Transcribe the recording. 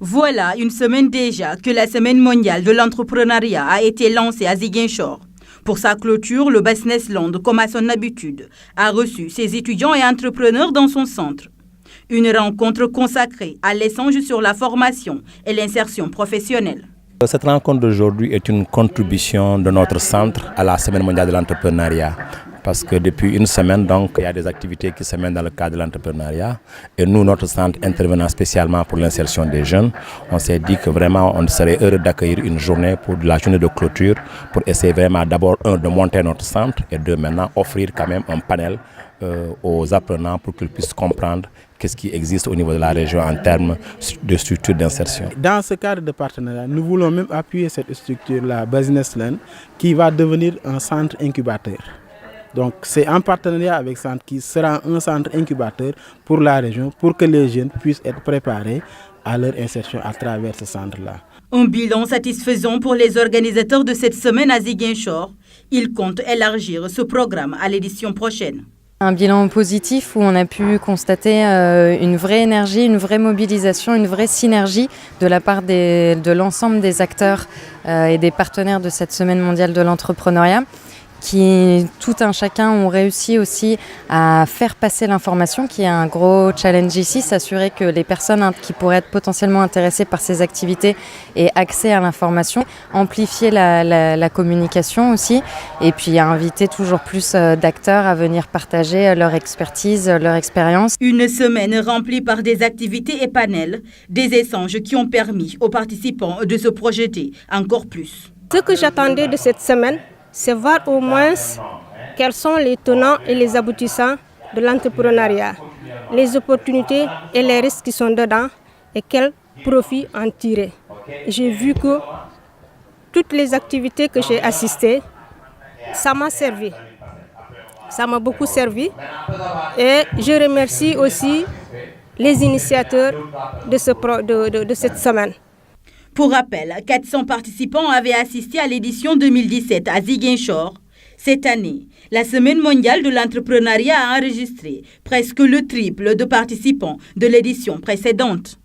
Voilà une semaine déjà que la Semaine mondiale de l'entrepreneuriat a été lancée à Ziguinchor. Pour sa clôture, le Business Land, comme à son habitude, a reçu ses étudiants et entrepreneurs dans son centre. Une rencontre consacrée à l'échange sur la formation et l'insertion professionnelle. Cette rencontre d'aujourd'hui est une contribution de notre centre à la Semaine mondiale de l'entrepreneuriat. Parce que depuis une semaine, donc, il y a des activités qui se mènent dans le cadre de l'entrepreneuriat. Et nous, notre centre intervenant spécialement pour l'insertion des jeunes, on s'est dit que vraiment, on serait heureux d'accueillir une journée pour la journée de clôture, pour essayer vraiment d'abord, de monter notre centre et de maintenant offrir quand même un panel aux apprenants pour qu'ils puissent comprendre qu'est-ce qui existe au niveau de la région en termes de structure d'insertion. Dans ce cadre de partenariat, nous voulons même appuyer cette structure, la Business Land, qui va devenir un centre incubateur. Donc c'est un partenariat avec Centre qui sera un centre incubateur pour la région, pour que les jeunes puissent être préparés à leur insertion à travers ce centre-là. Un bilan satisfaisant pour les organisateurs de cette semaine à Ziguinchor. Ils comptent élargir ce programme à l'édition prochaine. Un bilan positif où on a pu constater une vraie énergie, une vraie mobilisation, une vraie synergie de la part de l'ensemble des acteurs et des partenaires de cette Semaine mondiale de l'entrepreneuriat, qui tout un chacun ont réussi aussi à faire passer l'information, qui est un gros challenge ici, s'assurer que les personnes qui pourraient être potentiellement intéressées par ces activités aient accès à l'information, amplifier la communication aussi, et puis inviter toujours plus d'acteurs à venir partager leur expertise, leur expérience. Une semaine remplie par des activités et panels, des échanges qui ont permis aux participants de se projeter encore plus. Ce que j'attendais de cette semaine, c'est voir au moins quels sont les tenants et les aboutissants de l'entrepreneuriat, les opportunités et les risques qui sont dedans et quel profit en tirer. J'ai vu que toutes les activités que j'ai assistées, ça m'a servi. Ça m'a beaucoup servi et je remercie aussi les initiateurs de cette semaine. Pour rappel, 400 participants avaient assisté à l'édition 2017 à Ziguinchor. Cette année, la Semaine mondiale de l'entrepreneuriat a enregistré presque le triple de participants de l'édition précédente.